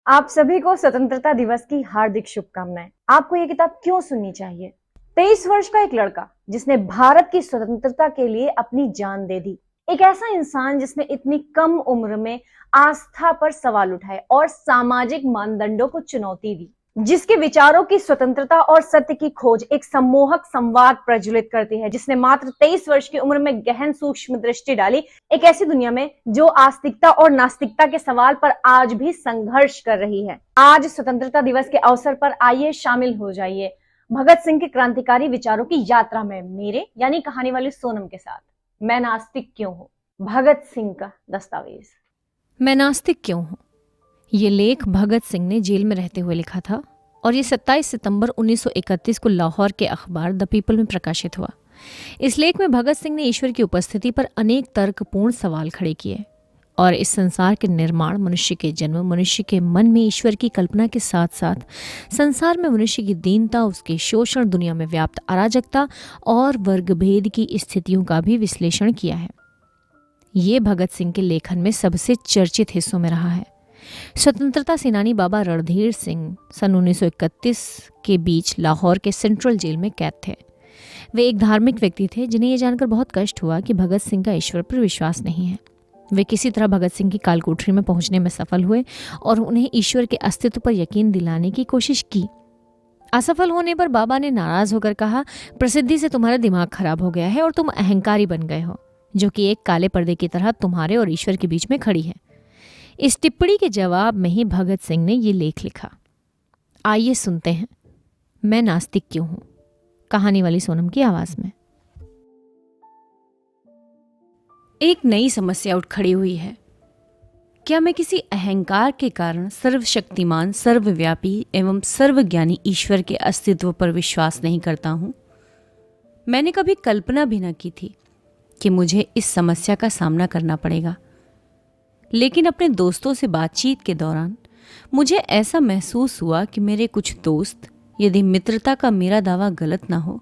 आप सभी को स्वतंत्रता दिवस की हार्दिक शुभकामनाएं। आपको ये किताब क्यों सुननी चाहिए? 23 वर्ष का एक लड़का जिसने भारत की स्वतंत्रता के लिए अपनी जान दे दी। एक ऐसा इंसान जिसने इतनी कम उम्र में आस्था पर सवाल उठाए और सामाजिक मानदंडों को चुनौती दी। जिसके विचारों की स्वतंत्रता और सत्य की खोज एक सम्मोहक संवाद प्रज्वलित करती है, जिसने मात्र 23 वर्ष की उम्र में गहन सूक्ष्म दृष्टि डाली एक ऐसी दुनिया में जो आस्तिकता और नास्तिकता के सवाल पर आज भी संघर्ष कर रही है। आज स्वतंत्रता दिवस के अवसर पर आइए शामिल हो जाइए भगत सिंह के क्रांतिकारी विचारों की यात्रा में मेरे यानी कहानी वाली सोनम के साथ। मैं नास्तिक क्यों हूँ, भगत सिंह का दस्तावेज। मैं नास्तिक क्यों हूँ? ये लेख भगत सिंह ने जेल में रहते हुए लिखा था और ये 27 सितंबर 1931 को लाहौर के अखबार द पीपल में प्रकाशित हुआ। इस लेख में भगत सिंह ने ईश्वर की उपस्थिति पर अनेक तर्कपूर्ण सवाल खड़े किए और इस संसार के निर्माण, मनुष्य के जन्म, मनुष्य के मन में ईश्वर की कल्पना के साथ साथ संसार में मनुष्य की दीनता, उसके शोषण, दुनिया में व्याप्त अराजकता और वर्गभेद की स्थितियों का भी विश्लेषण किया है। ये भगत सिंह के लेखन में सबसे चर्चित हिस्सों में रहा है। स्वतंत्रता सेनानी बाबा रणधीर सिंह सन 1931 के बीच लाहौर के सेंट्रल जेल में कैद थे। वे एक धार्मिक व्यक्ति थे जिन्हें यह जानकर बहुत कष्ट हुआ कि भगत सिंह का ईश्वर पर विश्वास नहीं है। वे किसी तरह भगत सिंह की कालकोठरी में पहुंचने में सफल हुए और उन्हें ईश्वर के अस्तित्व पर यकीन दिलाने की कोशिश की। असफल होने पर बाबा ने नाराज होकर कहा, प्रसिद्धि से तुम्हारा दिमाग खराब हो गया है और तुम अहंकारी बन गए हो, जो कि एक काले पर्दे की तरह तुम्हारे और ईश्वर के बीच में खड़ी है। इस टिप्पणी के जवाब में ही भगत सिंह ने ये लेख लिखा। आइए सुनते हैं मैं नास्तिक क्यों हूं, कहानी वाली सोनम की आवाज में। एक नई समस्या उठ खड़ी हुई है। क्या मैं किसी अहंकार के कारण सर्वशक्तिमान, सर्वव्यापी एवं सर्वज्ञानी ईश्वर के अस्तित्व पर विश्वास नहीं करता हूं? मैंने कभी कल्पना भी न की थी कि मुझे इस समस्या का सामना करना पड़ेगा, लेकिन अपने दोस्तों से बातचीत के दौरान मुझे ऐसा महसूस हुआ कि मेरे कुछ दोस्त, यदि मित्रता का मेरा दावा गलत ना हो,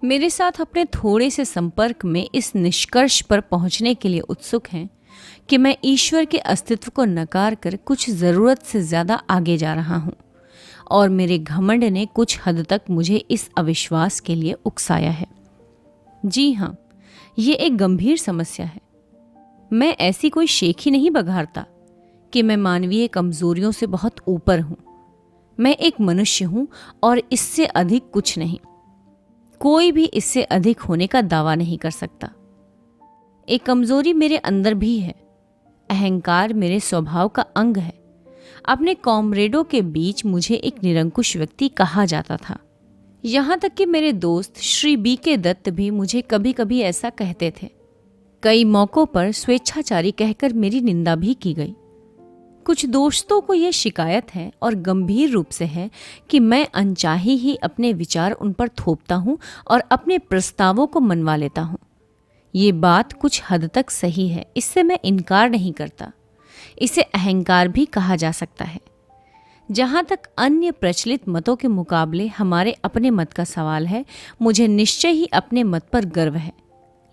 मेरे साथ अपने थोड़े से संपर्क में इस निष्कर्ष पर पहुंचने के लिए उत्सुक हैं कि मैं ईश्वर के अस्तित्व को नकार कर कुछ ज़रूरत से ज़्यादा आगे जा रहा हूं, और मेरे घमंड ने कुछ हद तक मुझे इस अविश्वास के लिए उकसाया है। जी हाँ, ये एक गंभीर समस्या है। मैं ऐसी कोई शेखी नहीं बघारता कि मैं मानवीय कमजोरियों से बहुत ऊपर हूं। मैं एक मनुष्य हूं और इससे अधिक कुछ नहीं। कोई भी इससे अधिक होने का दावा नहीं कर सकता। एक कमजोरी मेरे अंदर भी है। अहंकार मेरे स्वभाव का अंग है। अपने कॉमरेडों के बीच मुझे एक निरंकुश व्यक्ति कहा जाता था। यहां तक कि मेरे दोस्त श्री B.K. दत्त भी मुझे कभी कभी ऐसा कहते थे। कई मौकों पर स्वेच्छाचारी कहकर मेरी निंदा भी की गई। कुछ दोस्तों को यह शिकायत है और गंभीर रूप से है कि मैं अनचाही ही अपने विचार उन पर थोपता हूं और अपने प्रस्तावों को मनवा लेता हूं। ये बात कुछ हद तक सही है, इससे मैं इनकार नहीं करता। इसे अहंकार भी कहा जा सकता है। जहां तक अन्य प्रचलित मतों के मुकाबले हमारे अपने मत का सवाल है, मुझे निश्चय ही अपने मत पर गर्व है,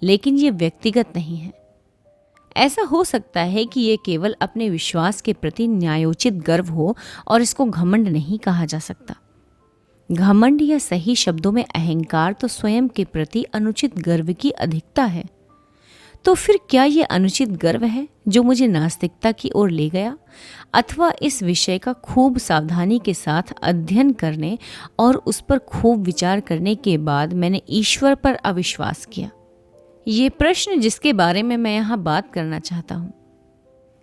लेकिन ये व्यक्तिगत नहीं है। ऐसा हो सकता है कि ये केवल अपने विश्वास के प्रति न्यायोचित गर्व हो और इसको घमंड नहीं कहा जा सकता। घमंड या सही शब्दों में अहंकार तो स्वयं के प्रति अनुचित गर्व की अधिकता है। तो फिर क्या ये अनुचित गर्व है जो मुझे नास्तिकता की ओर ले गया, अथवा इस विषय का खूब सावधानी के साथ अध्ययन करने और उस पर खूब विचार करने के बाद मैंने ईश्वर पर अविश्वास किया? ये प्रश्न जिसके बारे में मैं यहाँ बात करना चाहता हूँ।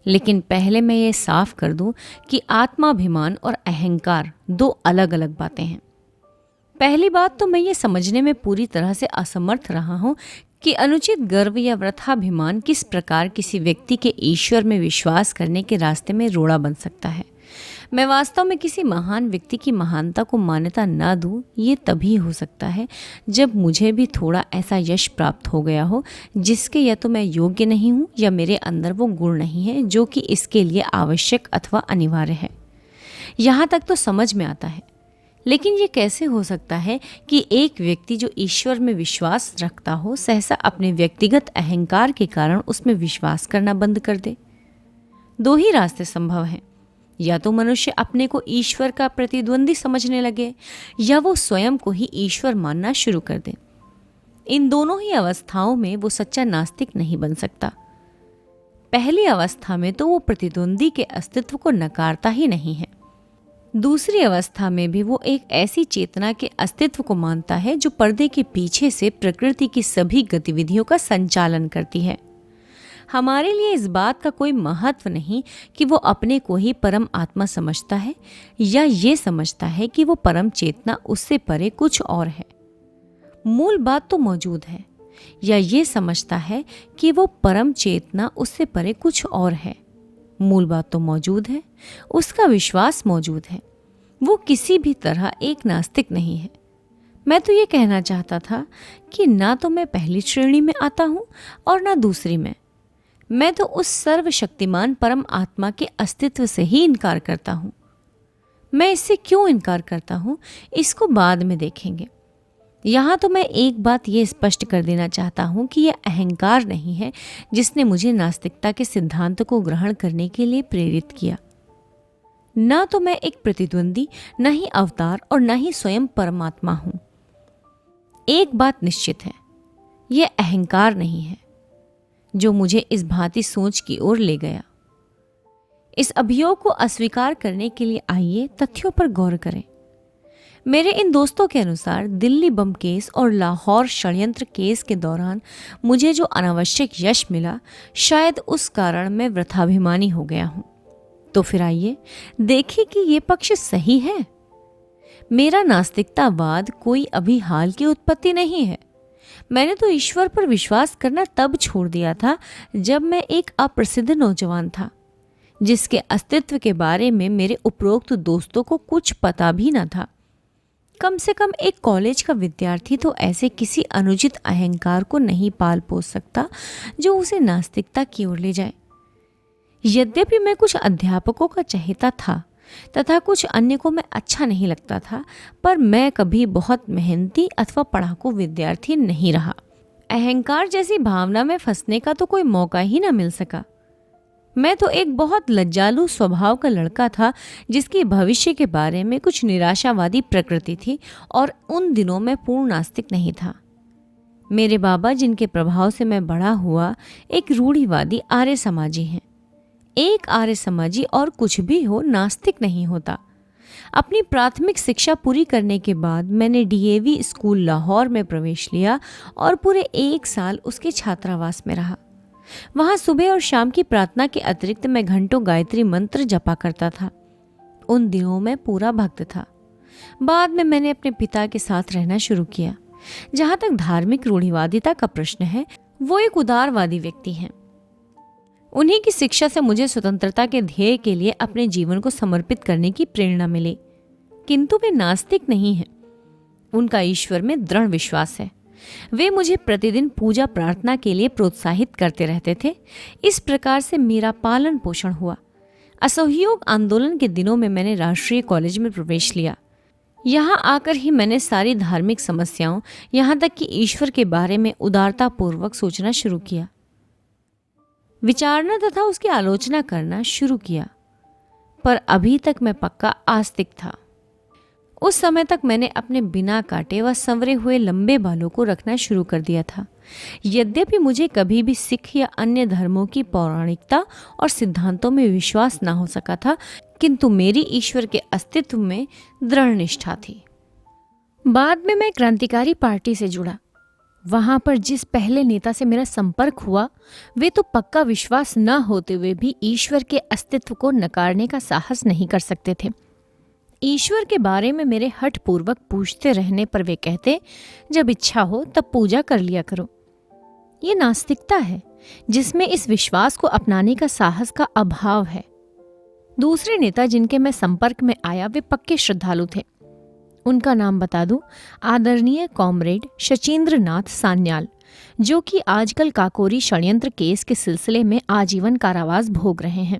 लेकिन पहले मैं ये साफ कर दूँ कि आत्माभिमान और अहंकार दो अलग अलग बातें हैं। पहली बात तो मैं ये समझने में पूरी तरह से असमर्थ रहा हूँ कि अनुचित गर्व या वृथाभिमान किस प्रकार किसी व्यक्ति के ईश्वर में विश्वास करने के रास्ते में रोड़ा बन सकता है। मैं वास्तव में किसी महान व्यक्ति की महानता को मान्यता न दूं, ये तभी हो सकता है जब मुझे भी थोड़ा ऐसा यश प्राप्त हो गया हो जिसके या तो मैं योग्य नहीं हूं या मेरे अंदर वो गुण नहीं है जो कि इसके लिए आवश्यक अथवा अनिवार्य है। यहाँ तक तो समझ में आता है। लेकिन ये कैसे हो सकता है कि एक व्यक्ति जो ईश्वर में विश्वास रखता हो सहसा अपने व्यक्तिगत अहंकार के कारण उसमें विश्वास करना बंद कर दे? दो ही रास्ते संभव हैं। या तो मनुष्य अपने को ईश्वर का प्रतिद्वंदी समझने लगे या वो स्वयं को ही ईश्वर मानना शुरू कर दे। इन दोनों ही अवस्थाओं में वो सच्चा नास्तिक नहीं बन सकता। पहली अवस्था में तो वो प्रतिद्वंदी के अस्तित्व को नकारता ही नहीं है। दूसरी अवस्था में भी वो एक ऐसी चेतना के अस्तित्व को मानता है जो पर्दे के पीछे से प्रकृति की सभी गतिविधियों का संचालन करती है। हमारे लिए इस बात का कोई महत्व नहीं कि वो अपने को ही परम आत्मा समझता है या ये समझता है कि वो परम चेतना उससे परे कुछ और है। मूल बात तो मौजूद है, या ये समझता है कि वो परम चेतना उससे परे कुछ और है। मूल बात तो मौजूद है, उसका विश्वास मौजूद है। वो किसी भी तरह एक नास्तिक नहीं है। मैं तो ये कहना चाहता था कि ना तो मैं पहली श्रेणी में आता हूँ और ना दूसरी में। मैं तो उस सर्वशक्तिमान परम आत्मा के अस्तित्व से ही इनकार करता हूँ। मैं इससे क्यों इनकार करता हूँ, इसको बाद में देखेंगे। यहाँ तो मैं एक बात ये स्पष्ट कर देना चाहता हूँ कि यह अहंकार नहीं है जिसने मुझे नास्तिकता के सिद्धांत को ग्रहण करने के लिए प्रेरित किया। ना तो मैं एक प्रतिद्वंदी, न ही अवतार और न ही स्वयं परमात्मा हूँ। एक बात निश्चित है, यह अहंकार नहीं है जो मुझे इस भांति सोच की ओर ले गया। इस अभियोग को अस्वीकार करने के लिए आइए तथ्यों पर गौर करें। मेरे इन दोस्तों के अनुसार दिल्ली बम केस और लाहौर षड्यंत्र केस के दौरान मुझे जो अनावश्यक यश मिला, शायद उस कारण मैं वृथाभिमानी हो गया हूं। तो फिर आइए देखें कि ये पक्ष सही है। मेरा नास्तिकतावाद कोई अभी हाल की उत्पत्ति नहीं है। मैंने तो ईश्वर पर विश्वास करना तब छोड़ दिया था जब मैं एक अप्रसिद्ध नौजवान था, जिसके अस्तित्व के बारे में मेरे उपरोक्त दोस्तों को कुछ पता भी न था। कम से कम एक कॉलेज का विद्यार्थी तो ऐसे किसी अनुचित अहंकार को नहीं पाल पोस सकता जो उसे नास्तिकता की ओर ले जाए। यद्यपि मैं कुछ अध्यापकों का चहेता था तथा कुछ अन्य को मैं अच्छा नहीं लगता था, पर मैं कभी बहुत मेहनती अथवा पढ़ाकू विद्यार्थी नहीं रहा। अहंकार जैसी भावना में फंसने का तो कोई मौका ही न मिल सका। मैं तो एक बहुत लज्जालू स्वभाव का लड़का था जिसकी भविष्य के बारे में कुछ निराशावादी प्रकृति थी, और उन दिनों मैं पूर्ण नास्तिक नहीं था। मेरे बाबा, जिनके प्रभाव से मैं बड़ा हुआ, एक रूढ़िवादी आर्य समाजी हैं। एक आर्य समाजी और कुछ भी हो, नास्तिक नहीं होता। अपनी प्राथमिक शिक्षा पूरी करने के बाद मैंने डीएवी स्कूल लाहौर में प्रवेश लिया और पूरे 1 साल उसके छात्रावास में रहा। वहां सुबह और शाम की प्रार्थना के अतिरिक्त मैं घंटों गायत्री मंत्र जपा करता था। उन दिनों में पूरा भक्त था। बाद में मैंने अपने पिता के साथ रहना शुरू किया। जहां तक धार्मिक रूढ़िवादिता का प्रश्न है, वो एक उदारवादी व्यक्ति हैं। उन्हीं की शिक्षा से मुझे स्वतंत्रता के ध्येय के लिए अपने जीवन को समर्पित करने की प्रेरणा मिली। किंतु वे नास्तिक नहीं हैं। उनका ईश्वर में दृढ़ विश्वास है। वे मुझे प्रतिदिन पूजा प्रार्थना के लिए प्रोत्साहित करते रहते थे। इस प्रकार से मेरा पालन पोषण हुआ। असहयोग आंदोलन के दिनों में मैंने राष्ट्रीय कॉलेज में प्रवेश लिया। यहाँ आकर ही मैंने सारी धार्मिक समस्याओं, यहाँ तक कि ईश्वर के बारे में उदारतापूर्वक सोचना शुरू किया, विचारना तथा उसकी आलोचना करना शुरू किया। पर अभी तक मैं पक्का आस्तिक था। उस समय तक मैंने अपने बिना काटे व संवरे हुए लंबे बालों को रखना शुरू कर दिया था। यद्यपि मुझे कभी भी सिख या अन्य धर्मों की पौराणिकता और सिद्धांतों में विश्वास न हो सका था, किंतु मेरी ईश्वर के अस्तित्व में दृढ़ निष्ठा थी। बाद में मैं क्रांतिकारी पार्टी से जुड़ा। वहां पर जिस पहले नेता से मेरा संपर्क हुआ, वे तो पक्का विश्वास न होते हुए भी ईश्वर के अस्तित्व को नकारने का साहस नहीं कर सकते थे। ईश्वर के बारे में मेरे हठ पूर्वक पूछते रहने पर वे कहते, जब इच्छा हो तब पूजा कर लिया करो। ये नास्तिकता है जिसमें इस विश्वास को अपनाने का साहस का अभाव है। दूसरे नेता जिनके मैं संपर्क में आया, वे पक्के श्रद्धालु थे। उनका नाम बता दूं, आदरणीय कॉमरेड शचीन्द्र नाथ सान्याल, जो कि आजकल काकोरी षड्यंत्र केस के सिलसिले में आजीवन कारावास भोग रहे हैं।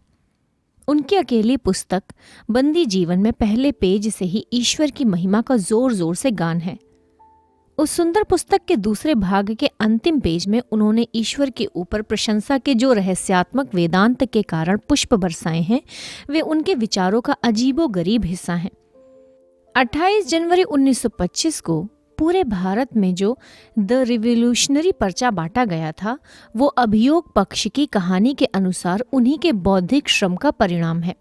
उनकी अकेली पुस्तक बंदी जीवन में पहले पेज से ही ईश्वर की महिमा का जोर जोर से गान है। उस सुंदर पुस्तक के दूसरे भाग के अंतिम पेज में उन्होंने ईश्वर के ऊपर प्रशंसा के जो रहस्यात्मक वेदांत के कारण पुष्प बरसाए हैं, वे उनके विचारों का अजीबोगरीब हिस्सा हैं। 28 जनवरी 1925 को पूरे भारत में जो द रिवोल्यूशनरी पर्चा बांटा गया था, वो अभियोग पक्ष की कहानी के अनुसार उन्हीं के बौद्धिक श्रम का परिणाम है।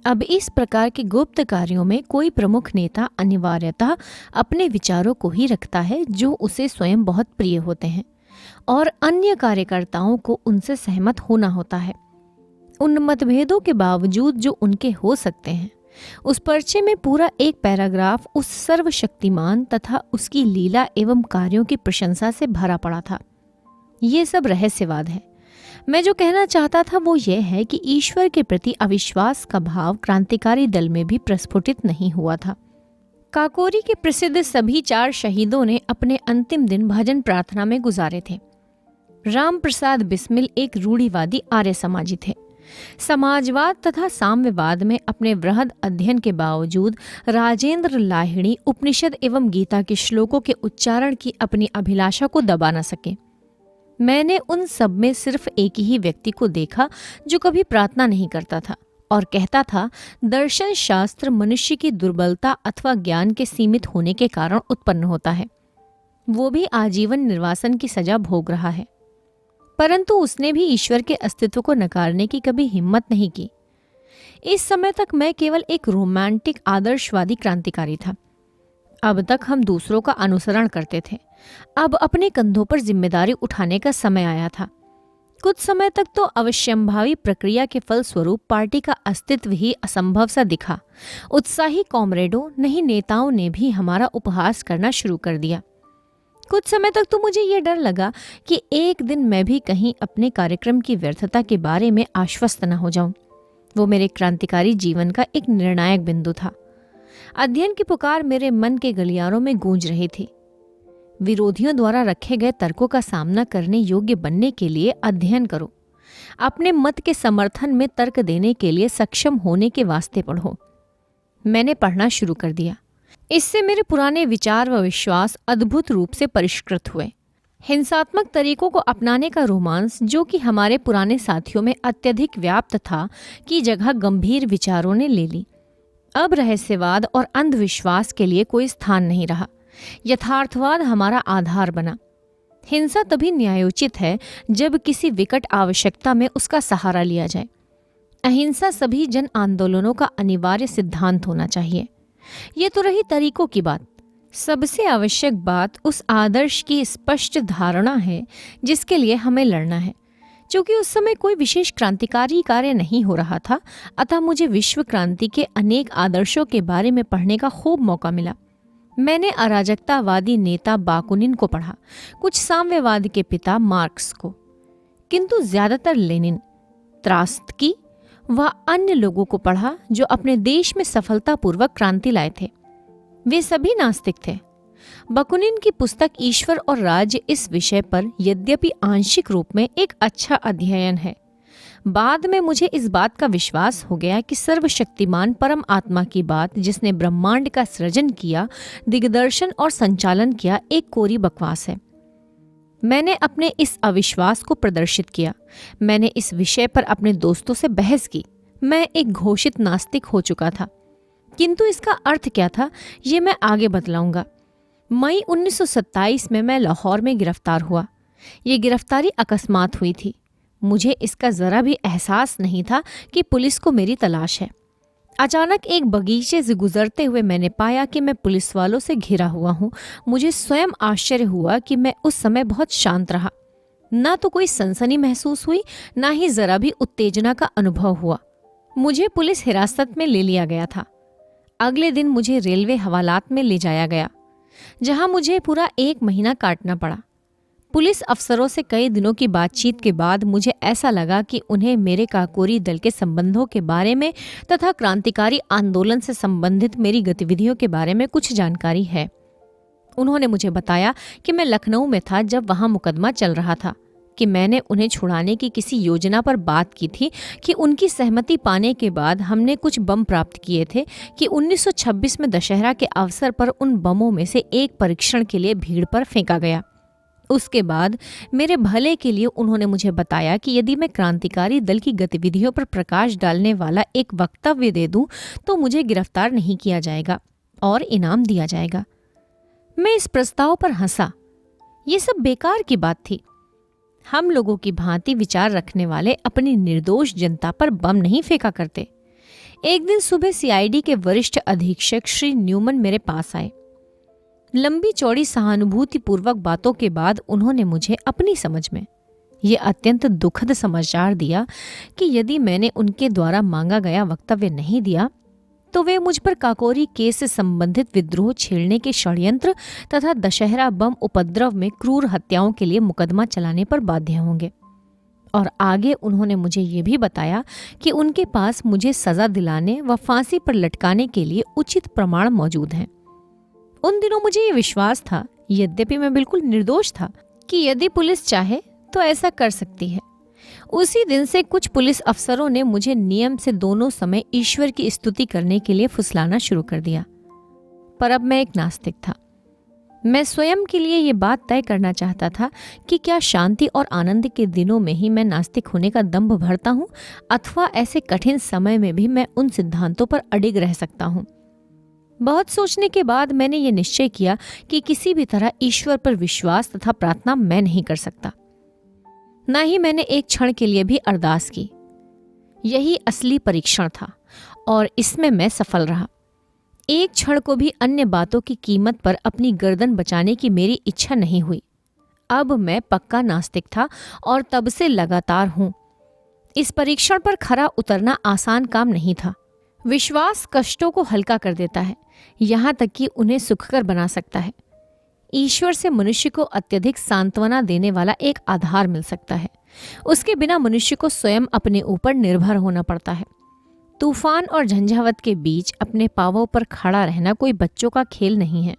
अब इस प्रकार के गुप्त कार्यों में कोई प्रमुख नेता अनिवार्यतः अपने विचारों को ही रखता है जो उसे स्वयं बहुत प्रिय होते हैं, और अन्य कार्यकर्ताओं को उनसे सहमत होना होता है। उन मतभेदों के बावजूद जो उनके हो सकते हैं, उस पर्चे में पूरा एक पैराग्राफ उस सर्वशक्तिमान तथा उसकी लीला एवं कार्यों की प्रशंसा से भरा पड़ा था। ये सब रहस्यवाद है। मैं जो कहना चाहता था वो ये है कि ईश्वर के प्रति अविश्वास का भाव क्रांतिकारी दल में भी प्रस्फुटित नहीं हुआ था। काकोरी के प्रसिद्ध सभी 4 शहीदों ने अपने अंतिम दिन भजन प्रार्थना में गुजारे थे। राम प्रसाद बिस्मिल एक रूढ़िवादी आर्य समाजी थे। समाजवाद तथा साम्यवाद में अपने वृहद अध्ययन के बावजूद राजेंद्र लाहिड़ी उपनिषद एवं गीता के श्लोकों के उच्चारण की अपनी अभिलाषा को दबा न सके। मैंने उन सब में सिर्फ एक ही व्यक्ति को देखा जो कभी प्रार्थना नहीं करता था और कहता था, दर्शन शास्त्र मनुष्य की दुर्बलता अथवा ज्ञान के सीमित होने के कारण उत्पन्न होता है। वो भी आजीवन निर्वासन की सजा भोग रहा है। परंतु उसने भी ईश्वर के अस्तित्व को नकारने की कभी हिम्मत नहीं की। इस समय तक मैं केवल एक रोमांटिक आदर्शवादी क्रांतिकारी था। अब तक हम दूसरों का अनुसरण करते थे। अब अपने कंधों पर जिम्मेदारी उठाने का समय आया था। कुछ समय तक तो अवश्यंभावी प्रक्रिया के फलस्वरूप पार्टी का अस्तित्व ही असंभव सा दिखा। उत्साही कॉमरेडों नहीं नेताओं ने भी हमारा उपहास करना शुरू कर दिया। कुछ समय तक तो मुझे ये डर लगा कि एक दिन मैं भी कहीं अपने कार्यक्रम की व्यर्थता के बारे में आश्वस्त न हो जाऊं। वो मेरे क्रांतिकारी जीवन का एक निर्णायक बिंदु था। अध्ययन की पुकार मेरे मन के गलियारों में गूंज रही थी। विरोधियों द्वारा रखे गए तर्कों का सामना करने योग्य बनने के लिए अध्ययन करो। अपने मत के समर्थन में तर्क देने के लिए सक्षम होने के वास्ते पढ़ो। मैंने पढ़ना शुरू कर दिया। इससे मेरे पुराने विचार व विश्वास अद्भुत रूप से परिष्कृत हुए। हिंसात्मक तरीकों को अपनाने का रोमांस, जो कि हमारे पुराने साथियों में अत्यधिक व्याप्त था, की जगह गंभीर विचारों ने ले ली। अब रहस्यवाद और अंधविश्वास के लिए कोई स्थान नहीं रहा। यथार्थवाद हमारा आधार बना। हिंसा तभी न्यायोचित है जब किसी विकट आवश्यकता में उसका सहारा लिया जाए। अहिंसा सभी जन आंदोलनों का अनिवार्य सिद्धांत होना चाहिए। ये तो रही तरीकों की बात। सबसे आवश्यक बात उस आदर्श की स्पष्ट धारणा है जिसके लिए हमें लड़ना है। क्योंकि उस समय कोई विशेष क्रांतिकारी कार्य नहीं हो रहा था, अतः मुझे विश्व क्रांति के अनेक आदर्शों के बारे में पढ़ने का खूब मौका मिला। मैंने अराजकतावादी नेता बाकुनिन को पढ़ा, कुछ साम्यवाद के पिता मार्क्स को, किंतु ज्यादातर लेनिन, त्रात्स्की व अन्य लोगों को पढ़ा जो अपने देश में सफलतापूर्वक क्रांति लाए थे। वे सभी नास्तिक थे। बाकुनिन की पुस्तक ईश्वर और राज्य इस विषय पर यद्यपि आंशिक रूप में एक अच्छा अध्ययन है। बाद में मुझे इस बात का विश्वास हो गया कि सर्वशक्तिमान परम आत्मा की बात, जिसने ब्रह्मांड का सृजन किया, दिग्दर्शन और संचालन किया, एक कोरी बकवास है। मैंने अपने इस अविश्वास को प्रदर्शित किया। मैंने इस विषय पर अपने दोस्तों से बहस की। मैं एक घोषित नास्तिक हो चुका था, किंतु इसका अर्थ क्या था ये मैं आगे बतलाऊंगा। मई 1927 में मैं लाहौर में गिरफ्तार हुआ। ये गिरफ्तारी अकस्मात हुई थी। मुझे इसका जरा भी एहसास नहीं था कि पुलिस को मेरी तलाश है। अचानक एक बगीचे से गुजरते हुए मैंने पाया कि मैं पुलिस वालों से घिरा हुआ हूँ। मुझे स्वयं आश्चर्य हुआ कि मैं उस समय बहुत शांत रहा। ना तो कोई सनसनी महसूस हुई, ना ही जरा भी उत्तेजना का अनुभव हुआ। मुझे पुलिस हिरासत में ले लिया गया था। अगले दिन मुझे रेलवे हवालात में ले जाया गया, जहां मुझे पूरा 1 महीना काटना पड़ा। पुलिस अफसरों से कई दिनों की बातचीत के बाद मुझे ऐसा लगा कि उन्हें मेरे काकोरी दल के संबंधों के बारे में तथा क्रांतिकारी आंदोलन से संबंधित मेरी गतिविधियों के बारे में कुछ जानकारी है। उन्होंने मुझे बताया कि मैं लखनऊ में था जब वहां मुकदमा चल रहा था, कि मैंने उन्हें छुड़ाने की किसी योजना पर बात की थी कि उनकी सहमति पाने के बाद हमने कुछ बम प्राप्त किए थे कि 1926 में दशहरा के अवसर पर उन बमों में से एक परीक्षण के लिए भीड़ पर फेंका गया। उसके बाद मेरे भले के लिए उन्होंने मुझे बताया कि यदि मैं क्रांतिकारी दल की गतिविधियों पर प्रकाश डालने वाला एक वक्तव्य दे दूं तो मुझे गिरफ्तार नहीं किया जाएगा और इनाम दिया जाएगा। मैं इस प्रस्ताव पर हंसा। ये सब बेकार की बात थी। हम लोगों की भांति विचार रखने वाले अपनी निर्दोष जनता पर बम नहीं फेंका करते। एक दिन सुबह सीआईडी के वरिष्ठ अधीक्षक श्री न्यूमन मेरे पास आए। लंबी चौड़ी सहानुभूतिपूर्वक बातों के बाद उन्होंने मुझे अपनी समझ में ये अत्यंत दुखद समाचार दिया कि यदि मैंने उनके द्वारा मांगा गया वक्तव्य नहीं दिया तो वे मुझ पर काकोरी केस से संबंधित विद्रोह छेड़ने के षड्यंत्र तथा दशहरा बम उपद्रव में क्रूर हत्याओं के लिए मुकदमा चलाने पर बाध्य होंगे। और आगे उन्होंने मुझे ये भी बताया कि उनके पास मुझे सजा दिलाने व फांसी पर लटकाने के लिए उचित प्रमाण मौजूद हैं। उन दिनों मुझे ये विश्वास था, यद्यपि मैं बिल्कुल निर्दोष था, कि यदि पुलिस चाहे तो ऐसा कर सकती है। उसी दिन से कुछ पुलिस अफसरों ने मुझे नियम से दोनों समय ईश्वर की स्तुति करने के लिए फुसलाना शुरू कर दिया। पर अब मैं एक नास्तिक था। मैं स्वयं के लिए ये बात तय करना चाहता था कि क्या शांति और आनंद के दिनों में ही मैं नास्तिक होने का दंभ भरता हूँ अथवा ऐसे कठिन समय में भी मैं उन सिद्धांतों पर अडिग रह सकता हूँ। बहुत सोचने के बाद मैंने ये निश्चय किया कि किसी भी तरह ईश्वर पर विश्वास तथा प्रार्थना मैं नहीं कर सकता। न ही मैंने एक क्षण के लिए भी अरदास की। यही असली परीक्षण था और इसमें मैं सफल रहा। एक क्षण को भी अन्य बातों की कीमत पर अपनी गर्दन बचाने की मेरी इच्छा नहीं हुई। अब मैं पक्का नास्तिक था और तब से लगातार हूं। इस परीक्षण पर खरा उतरना आसान काम नहीं था। विश्वास कष्टों को हल्का कर देता है, यहाँ तक कि उन्हें सुखकर बना सकता है। ईश्वर से मनुष्य को अत्यधिक सांत्वना देने वाला एक आधार मिल सकता है। उसके बिना मनुष्य को स्वयं अपने ऊपर निर्भर होना पड़ता है। तूफान और झंझावत के बीच अपने पांवों पर खड़ा रहना कोई बच्चों का खेल नहीं है।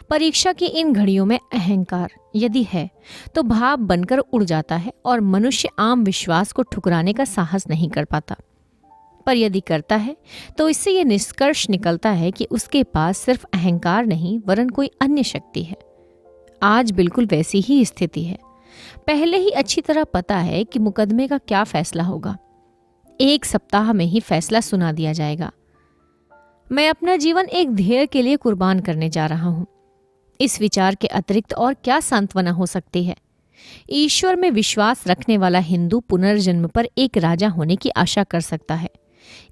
परीक्षा की इन घड़ियों में अहंकार यदि है तो भाव बनकर उड़ जाता है और मनुष्य आम विश्वास को ठुकराने का साहस नहीं कर पाता। पर यदि करता है तो इससे यह निष्कर्ष निकलता है कि उसके पास सिर्फ अहंकार नहीं वरन कोई अन्य शक्ति है। आज बिल्कुल वैसी ही स्थिति है। पहले ही अच्छी तरह पता है कि मुकदमे का क्या फैसला होगा। 1 सप्ताह में ही फैसला सुना दिया जाएगा। मैं अपना जीवन एक ध्येय के लिए कुर्बान करने जा रहा हूं। इस विचार के अतिरिक्त और क्या सांत्वना हो सकती है। ईश्वर में विश्वास रखने वाला हिंदू पुनर्जन्म पर एक राजा होने की आशा कर सकता है।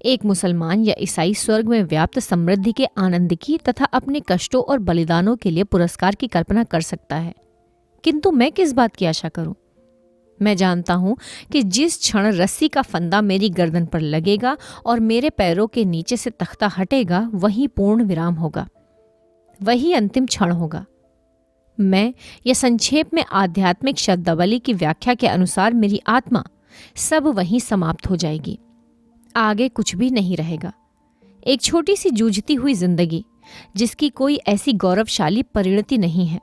एक मुसलमान या ईसाई स्वर्ग में व्याप्त समृद्धि के आनंद की तथा अपने कष्टों और बलिदानों के लिए पुरस्कार की कल्पना कर सकता है। किंतु मैं किस बात की आशा करूं? मैं जानता हूं कि जिस क्षण रस्सी का फंदा मेरी गर्दन पर लगेगा और मेरे पैरों के नीचे से तख्ता हटेगा, वही पूर्ण विराम होगा, वही अंतिम क्षण होगा। मैं या संक्षेप में आध्यात्मिक शब्दावली की व्याख्या के अनुसार मेरी आत्मा सब वहीं समाप्त हो जाएगी। आगे कुछ भी नहीं रहेगा। एक छोटी सी जूझती हुई जिंदगी जिसकी कोई ऐसी गौरवशाली परिणति नहीं है,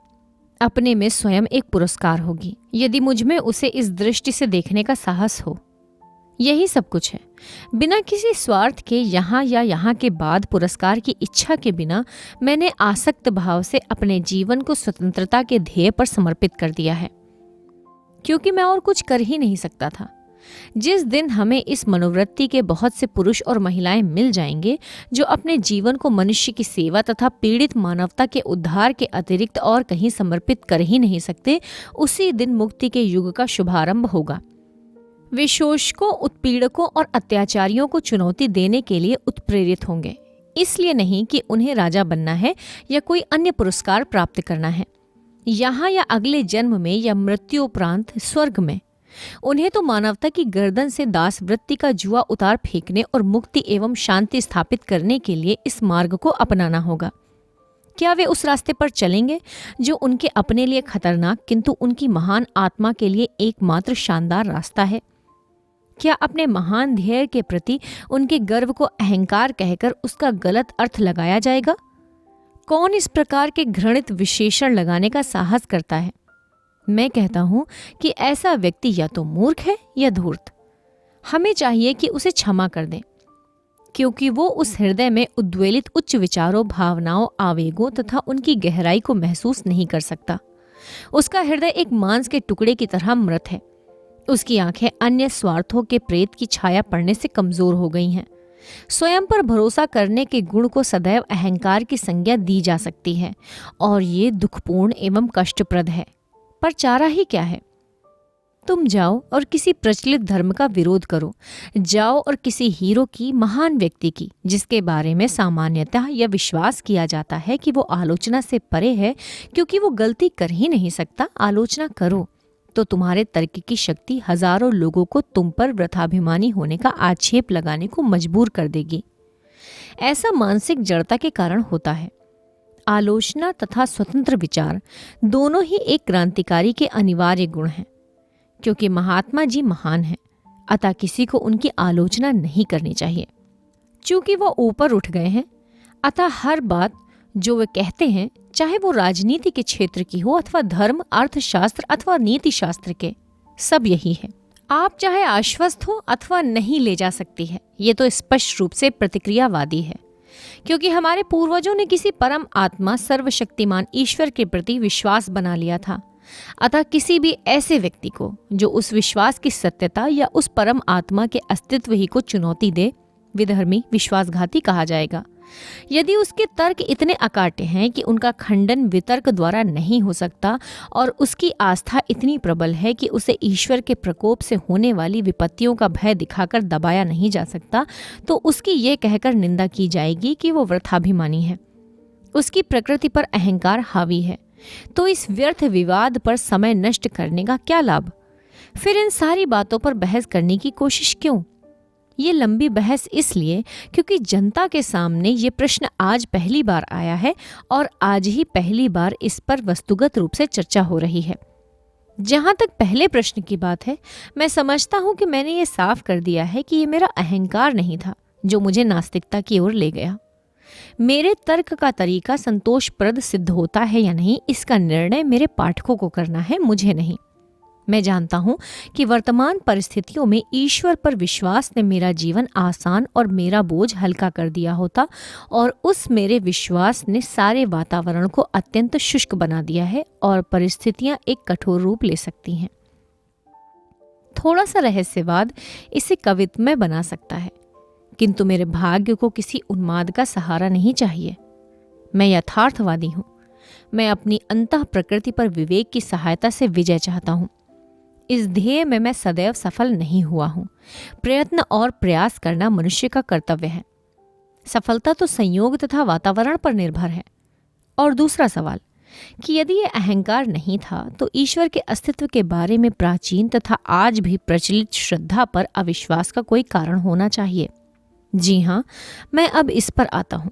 अपने में स्वयं एक पुरस्कार होगी यदि मुझ में उसे इस दृष्टि से देखने का साहस हो। यही सब कुछ है। बिना किसी स्वार्थ के यहाँ या यहाँ के बाद पुरस्कार की इच्छा के बिना मैंने आसक्त भाव से अपने जीवन को स्वतंत्रता के ध्येय पर समर्पित कर दिया है, क्योंकि मैं और कुछ कर ही नहीं सकता था। जिस दिन हमें इस मनोवृत्ति के बहुत से पुरुष और महिलाएं मिल जाएंगे जो अपने जीवन को मनुष्य की सेवा तथा पीड़ित मानवता के उद्धार के अतिरिक्त और कहीं समर्पित कर ही नहीं सकते, उसी दिन मुक्ति के युग का शुभारंभ होगा। वे शोषकों, उत्पीड़कों और अत्याचारियों को चुनौती देने के लिए उत्प्रेरित होंगे, इसलिए नहीं कि उन्हें राजा बनना है या कोई अन्य पुरस्कार प्राप्त करना है, यहाँ या अगले जन्म में या मृत्युपरांत स्वर्ग में। उन्हें तो मानवता की गर्दन से दास वृत्ति का जुआ उतार फेंकने और मुक्ति एवं शांति स्थापित करने के लिए इस मार्ग को अपनाना होगा। क्या वे उस रास्ते पर चलेंगे जो उनके अपने लिए खतरनाक किंतु उनकी महान आत्मा के लिए एकमात्र शानदार रास्ता है? क्या अपने महान ध्येय के प्रति उनके गर्व को अहंकार कहकर उसका गलत अर्थ लगाया जाएगा? कौन इस प्रकार के घृणित विशेषण लगाने का साहस करता है? मैं कहता हूँ कि ऐसा व्यक्ति या तो मूर्ख है या धूर्त। हमें चाहिए कि उसे क्षमा कर दें, क्योंकि वो उस हृदय में उद्वेलित उच्च विचारों, भावनाओं, आवेगों तथा उनकी गहराई को महसूस नहीं कर सकता। उसका हृदय एक मांस के टुकड़े की तरह मृत है। उसकी आंखें अन्य स्वार्थों के प्रेत की छाया पड़ने से कमजोर हो गई हैं। स्वयं पर भरोसा करने के गुण को सदैव अहंकार की संज्ञा दी जा सकती है और ये दुखपूर्ण एवं कष्टप्रद है। पर चारा ही क्या है? तुम जाओ और किसी प्रचलित धर्म का विरोध करो। जाओ और किसी हीरो की, महान व्यक्ति की, जिसके बारे में सामान्यतः यह विश्वास किया जाता है कि वो आलोचना से परे है क्योंकि वो गलती कर ही नहीं सकता, आलोचना करो तो तुम्हारे तर्क की शक्ति हजारों लोगों को तुम पर वृथाभिमानी होने का आक्षेप लगाने को मजबूर कर देगी। ऐसा मानसिक जड़ता के कारण होता है। आलोचना तथा स्वतंत्र विचार दोनों ही एक क्रांतिकारी के अनिवार्य गुण हैं। क्योंकि महात्मा जी महान हैं, अतः किसी को उनकी आलोचना नहीं करनी चाहिए। चूंकि वो ऊपर उठ गए हैं, अतः हर बात जो वे कहते हैं, चाहे वो राजनीति के क्षेत्र की हो अथवा धर्म, अर्थशास्त्र अथवा नीति शास्त्र के, सब यही है। आप चाहे आश्वस्त हो अथवा नहीं ले जा सकती है, ये तो स्पष्ट रूप से प्रतिक्रियावादी है। क्योंकि हमारे पूर्वजों ने किसी परम आत्मा, सर्वशक्तिमान ईश्वर के प्रति विश्वास बना लिया था। अतः किसी भी ऐसे व्यक्ति को जो उस विश्वास की सत्यता या उस परम आत्मा के अस्तित्व ही को चुनौती दे, विधर्मी, विश्वासघाती कहा जाएगा। यदि उसके तर्क इतने अकाट्य हैं कि उनका खंडन वितर्क द्वारा नहीं हो सकता और उसकी आस्था इतनी प्रबल है कि उसे ईश्वर के प्रकोप से होने वाली विपत्तियों का भय दिखाकर दबाया नहीं जा सकता, तो उसकी ये कहकर निंदा की जाएगी कि वो वृथाभिमानी है, उसकी प्रकृति पर अहंकार हावी है। तो इस व्यर्थ विवाद पर समय नष्ट करने का क्या लाभ? फिर इन सारी बातों पर बहस करने की कोशिश क्यों? ये लंबी बहस इसलिए क्योंकि जनता के सामने ये प्रश्न आज पहली बार आया है और आज ही पहली बार इस पर वस्तुगत रूप से चर्चा हो रही है। जहां तक पहले प्रश्न की बात है, मैं समझता हूं कि मैंने ये साफ कर दिया है कि ये मेरा अहंकार नहीं था जो मुझे नास्तिकता की ओर ले गया। मेरे तर्क का तरीका संतोषप्रद सिद्ध होता है या नहीं, इसका निर्णय मेरे पाठकों को करना है, मुझे नहीं। मैं जानता हूं कि वर्तमान परिस्थितियों में ईश्वर पर विश्वास ने मेरा जीवन आसान और मेरा बोझ हल्का कर दिया होता, और उस मेरे विश्वास ने सारे वातावरण को अत्यंत शुष्क बना दिया है और परिस्थितियां एक कठोर रूप ले सकती हैं। थोड़ा सा रहस्यवाद इसे कवित्वमय बना सकता है, किंतु मेरे भाग्य को किसी उन्माद का सहारा नहीं चाहिए। मैं यथार्थवादी हूं। मैं अपनी अंतः प्रकृति पर विवेक की सहायता से विजय चाहता हूं। इस ध्येय में मैं सदैव सफल नहीं हुआ हूं। प्रयत्न और प्रयास करना मनुष्य का कर्तव्य है। सफलता तो संयोग तथा वातावरण पर निर्भर है। और दूसरा सवाल कि यदि ये अहंकार नहीं था तो ईश्वर के अस्तित्व के बारे में प्राचीन तथा आज भी प्रचलित श्रद्धा पर अविश्वास का कोई कारण होना चाहिए। जी हाँ, मैं अब इस पर आता हूँ।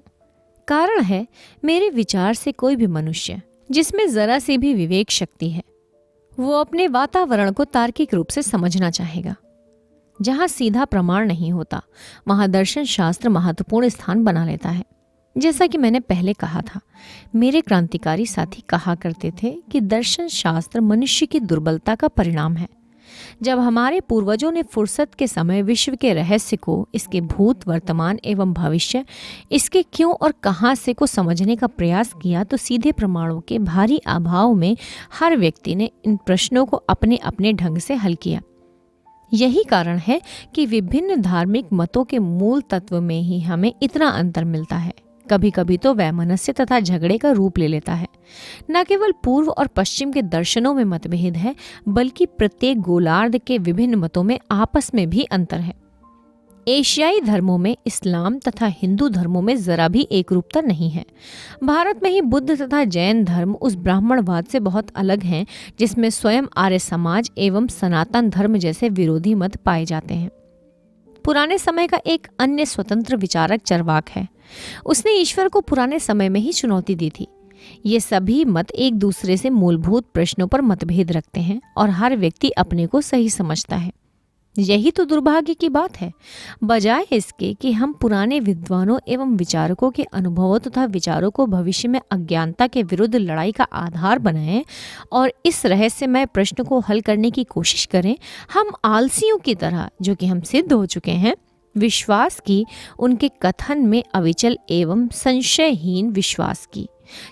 कारण है, मेरे विचार से कोई भी मनुष्य जिसमें जरा सी भी विवेक शक्ति है, वो अपने वातावरण को तार्किक रूप से समझना चाहेगा। जहाँ सीधा प्रमाण नहीं होता, वहाँ दर्शन शास्त्र महत्वपूर्ण स्थान बना लेता है। जैसा कि मैंने पहले कहा था, मेरे क्रांतिकारी साथी कहा करते थे कि दर्शन शास्त्र मनुष्य की दुर्बलता का परिणाम है। जब हमारे पूर्वजों ने फुर्सत के समय विश्व के रहस्य को, इसके भूत, वर्तमान एवं भविष्य, इसके क्यों और कहाँ से को समझने का प्रयास किया, तो सीधे प्रमाणों के भारी अभाव में हर व्यक्ति ने इन प्रश्नों को अपने अपने ढंग से हल किया। यही कारण है कि विभिन्न धार्मिक मतों के मूल तत्व में ही हमें इतना अंतर मिलता है। कभी कभी तो वैमनस्य तथा झगड़े का रूप ले लेता है। न केवल पूर्व और पश्चिम के दर्शनों में मतभेद है, बल्कि प्रत्येक गोलार्ध के विभिन्न मतों में आपस में भी अंतर है। एशियाई धर्मों में, इस्लाम तथा हिंदू धर्मों में जरा भी एक रूपता नहीं है। भारत में ही बुद्ध तथा जैन धर्म उस ब्राह्मणवाद से बहुत अलग हैं जिसमें स्वयं आर्य समाज एवं सनातन धर्म जैसे विरोधी मत पाए जाते हैं। पुराने समय का एक अन्य स्वतंत्र विचारक चरवाक है। उसने ईश्वर को पुराने समय में ही चुनौती दी थी। ये सभी मत एक दूसरे से मूलभूत प्रश्नों पर मतभेद रखते हैं और हर व्यक्ति अपने को सही समझता है। यही तो दुर्भाग्य की बात है। बजाय इसके कि हम पुराने विद्वानों एवं विचारकों के अनुभवों तथा विचारों को भविष्य में अज्ञानता के विरुद्ध लड़ाई का आधार बनाएं और इस रहस्यमय प्रश्न को हल करने की कोशिश करें, हम आलसियों की तरह, जो कि हम सिद्ध हो चुके हैं, विश्वास की, उनके कथन में अविचल एवं संशयहीन विश्वास की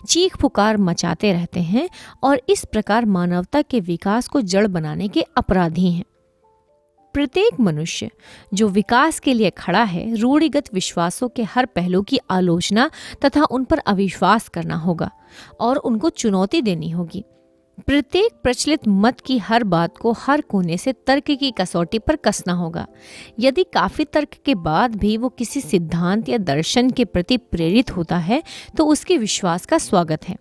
चीख पुकार मचाते रहते हैं और इस प्रकार मानवता के विकास को जड़ बनाने के अपराधी हैं। प्रत्येक मनुष्य जो विकास के लिए खड़ा है, रूढ़िगत विश्वासों के हर पहलू की आलोचना तथा उन पर अविश्वास करना होगा और उनको चुनौती देनी होगी। प्रत्येक प्रचलित मत की हर बात को हर कोने से तर्क की कसौटी पर कसना होगा। यदि काफी तर्क के बाद भी वो किसी सिद्धांत या दर्शन के प्रति प्रेरित होता है तो उसके विश्वास का स्वागत है।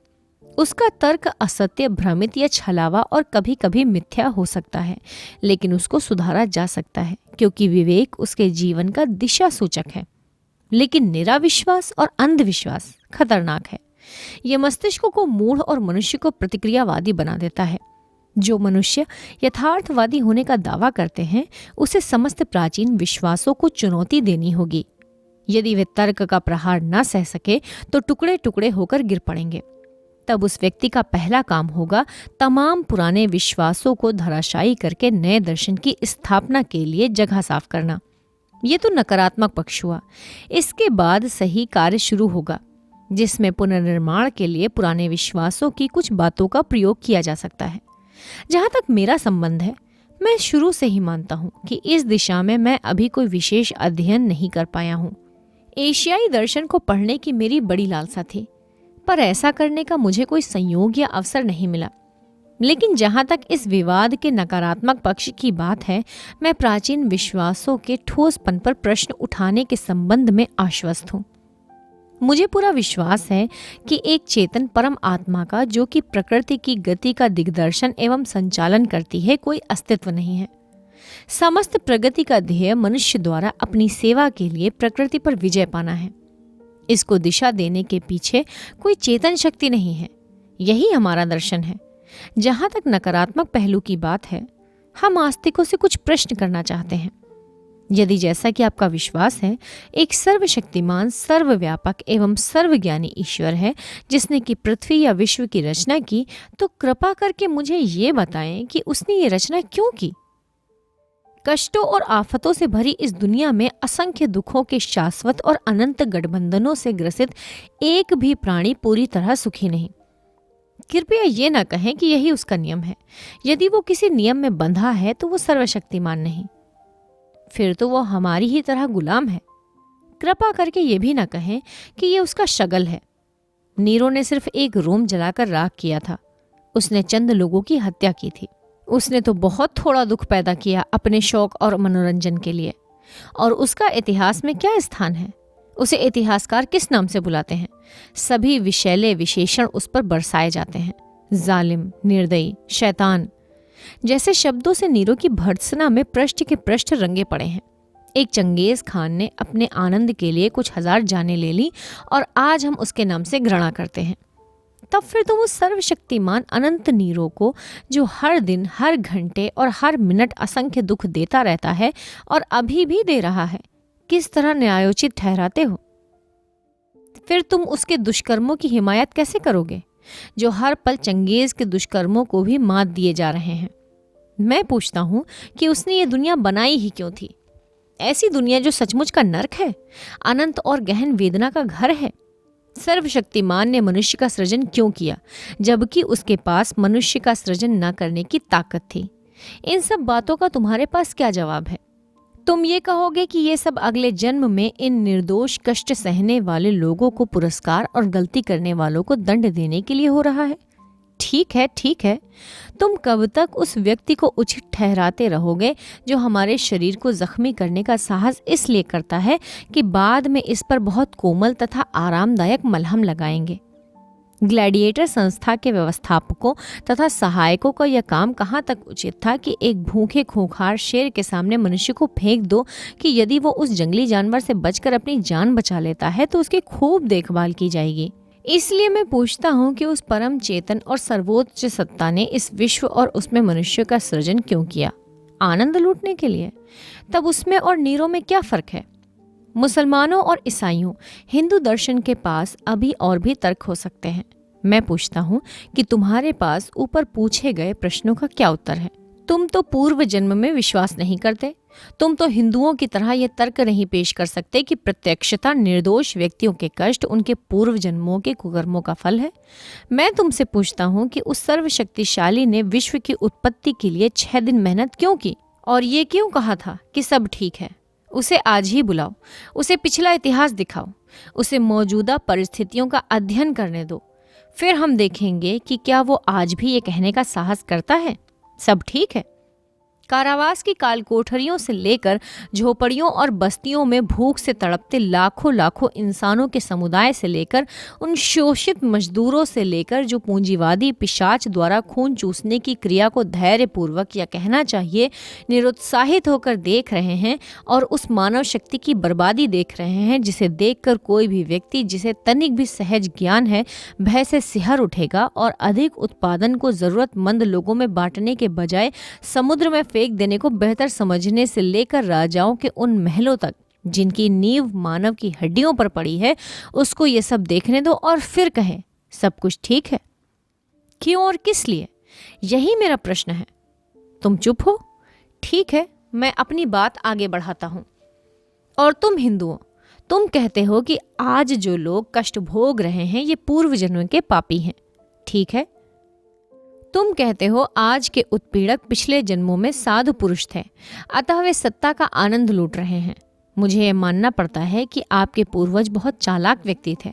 उसका तर्क असत्य, भ्रमित या छलावा और कभी कभी मिथ्या हो सकता है, लेकिन उसको सुधारा जा सकता है क्योंकि विवेक उसके जीवन का दिशा सूचक है। लेकिन निराविश्वास और अंधविश्वास खतरनाक है। यह मस्तिष्क को मूढ़ और मनुष्य को प्रतिक्रियावादी बना देता है। जो मनुष्य यथार्थवादी होने का दावा करते हैं, उसे समस्त प्राचीन विश्वासों को चुनौती देनी होगी। यदि वे तर्क का प्रहार न सह सके तो टुकड़े टुकड़े होकर गिर पड़ेंगे। तब उस व्यक्ति का पहला काम होगा तमाम पुराने विश्वासों को धराशायी करके नए दर्शन की स्थापना के लिए जगह साफ करना। ये तो नकारात्मक पक्ष हुआ। इसके बाद सही कार्य शुरू होगा जिसमें पुनर्निर्माण के लिए पुराने विश्वासों की कुछ बातों का प्रयोग किया जा सकता है। जहाँ तक मेरा संबंध है, मैं शुरू से ही मानता हूँ कि इस दिशा में मैं अभी कोई विशेष अध्ययन नहीं कर पाया हूँ। एशियाई दर्शन को पढ़ने की मेरी बड़ी लालसा थी, पर ऐसा करने का मुझे कोई संयोग या अवसर नहीं मिला। लेकिन जहाँ तक इस विवाद के नकारात्मक पक्ष की बात है, मैं प्राचीन विश्वासों के ठोसपन पर प्रश्न उठाने के संबंध में आश्वस्त हूँ। मुझे पूरा विश्वास है कि एक चेतन परम आत्मा का, जो कि प्रकृति की गति का दिग्दर्शन एवं संचालन करती है, कोई अस्तित्व नहीं है। समस्त प्रगति का ध्येय मनुष्य द्वारा अपनी सेवा के लिए प्रकृति पर विजय पाना है। इसको दिशा देने के पीछे कोई चेतन शक्ति नहीं है। यही हमारा दर्शन है। जहां तक नकारात्मक पहलू की बात है, हम आस्तिकों से कुछ प्रश्न करना चाहते हैं। यदि, जैसा कि आपका विश्वास है, एक सर्वशक्तिमान, सर्वव्यापक एवं सर्वज्ञानी ईश्वर है जिसने कि पृथ्वी या विश्व की रचना की, तो कृपा करके मुझे ये बताएं कि उसने ये रचना क्यों की। कष्टों और आफतों से भरी इस दुनिया में असंख्य दुखों के शाश्वत और अनंत गठबंधनों से ग्रसित एक भी प्राणी पूरी तरह सुखी नहीं। कृपया ये ना कहें कि यही उसका नियम है। यदि वो किसी नियम में बंधा है तो वो सर्वशक्तिमान नहीं, फिर तो वो हमारी ही तरह गुलाम है। कृपा करके ये भी ना कहें कि ये उसका शगल है। नीरो ने सिर्फ एक रोम जलाकर राख किया था। उसने चंद लोगों की हत्या की थी। उसने तो बहुत थोड़ा दुख पैदा किया अपने शौक और मनोरंजन के लिए। और उसका इतिहास में क्या स्थान है? उसे इतिहासकार किस नाम से बुलाते हैं? सभी विषैले विशेषण उस पर बरसाए जाते हैं। जालिम, निर्दयी, शैतान जैसे शब्दों से नीरो की भर्त्सना में पृष्ठ के पृष्ठ रंगे पड़े हैं। एक चंगेज खान ने अपने आनंद के लिए कुछ हजार जानें ले ली और आज हम उसके नाम से घृणा करते हैं। तब फिर तो वो सर्वशक्तिमान अनंत नीरो को, जो हर दिन, हर घंटे और हर मिनट असंख्य दुख देता रहता है और अभी भी दे रहा है, किस तरह न्यायोचित ठहराते हो? फिर तुम उसके दुष्कर्मों की हिमायत कैसे करोगे, जो हर पल चंगेज के दुष्कर्मों को भी मात दिए जा रहे हैं? मैं पूछता हूँ कि उसने ये दुनिया बनाई ही क्यों थी? ऐसी दुनिया जो सचमुच का नर्क है, अनंत और गहन वेदना का घर है। सर्वशक्तिमान ने मनुष्य का सृजन क्यों किया, जबकि उसके पास मनुष्य का सृजन न करने की ताकत थी? इन सब बातों का तुम्हारे पास क्या जवाब है? तुम ये कहोगे कि ये सब अगले जन्म में इन निर्दोष कष्ट सहने वाले लोगों को पुरस्कार और गलती करने वालों को दंड देने के लिए हो रहा है। ठीक है, ठीक है। तुम कब तक उस व्यक्ति को उचित ठहराते रहोगे जो हमारे शरीर को जख्मी करने का साहस इसलिए करता है कि बाद में इस पर बहुत कोमल तथा आरामदायक मलहम लगाएंगे? ग्लैडिएटर संस्था के व्यवस्थापकों तथा सहायकों का यह काम कहाँ तक उचित था कि एक भूखे खूंखार शेर के सामने मनुष्य को फेंक दो कि यदि वो उस जंगली जानवर से बचकर अपनी जान बचा लेता है तो उसकी खूब देखभाल की जाएगी। इसलिए मैं पूछता हूँ कि उस परम चेतन और सर्वोच्च सत्ता ने इस विश्व और उसमें मनुष्य का सृजन क्यों किया? आनंद लूटने के लिए, तब उसमें और नीरो में क्या फर्क है? मुसलमानों और ईसाइयों, हिंदू दर्शन के पास अभी और भी तर्क हो सकते हैं। मैं पूछता हूँ कि तुम्हारे पास ऊपर पूछे गए प्रश्नों का क्या उत्तर है? तुम तो पूर्व जन्म में विश्वास नहीं करते। तुम तो हिंदुओं की तरह ये तर्क नहीं पेश कर सकते कि प्रत्यक्षता निर्दोष व्यक्तियों के कष्ट उनके पूर्व जन्मों के कुकर्मों का फल है। मैं तुमसे पूछता हूँ कि उस सर्वशक्तिशाली ने विश्व की उत्पत्ति के लिए 6 दिन मेहनत क्यों की, और ये क्यों कहा था कि सब ठीक है? उसे आज ही बुलाओ, उसे पिछला इतिहास दिखाओ, उसे मौजूदा परिस्थितियों का अध्ययन करने दो। फिर हम देखेंगे कि क्या वो आज भी ये कहने का साहस करता है सब ठीक है। कारावास की काल कोठरियों से लेकर झोपड़ियों और बस्तियों में भूख से तड़पते लाखों लाखों इंसानों के समुदाय से लेकर उन शोषित मजदूरों से लेकर जो पूंजीवादी पिशाच द्वारा खून चूसने की क्रिया को धैर्यपूर्वक, या कहना चाहिए निरुत्साहित होकर देख रहे हैं, और उस मानव शक्ति की बर्बादी देख रहे हैं जिसे देखकर कोई भी व्यक्ति जिसे तनिक भी सहज ज्ञान है भय से सिहर उठेगा और अधिक उत्पादन को जरूरतमंद लोगों में बांटने के बजाय समुद्र में फेंक देने को बेहतर समझने से लेकर राजाओं के उन महलों तक जिनकी नींव मानव की हड्डियों पर पड़ी है, उसको ये सब देखने दो और फिर कहें सब कुछ ठीक है। क्यों और किस लिए? यही मेरा प्रश्न है। तुम चुप हो? ठीक है, मैं अपनी बात आगे बढ़ाता हूं। और तुम हिंदुओं, तुम कहते हो कि आज जो लोग कष्ट भोग रहे हैं ये पूर्व जन्म के पापी हैं। ठीक है, तुम कहते हो आज के उत्पीड़क पिछले जन्मों में साधु पुरुष थे, अतः वे सत्ता का आनंद लूट रहे हैं। मुझे ये मानना पड़ता है कि आपके पूर्वज बहुत चालाक व्यक्ति थे।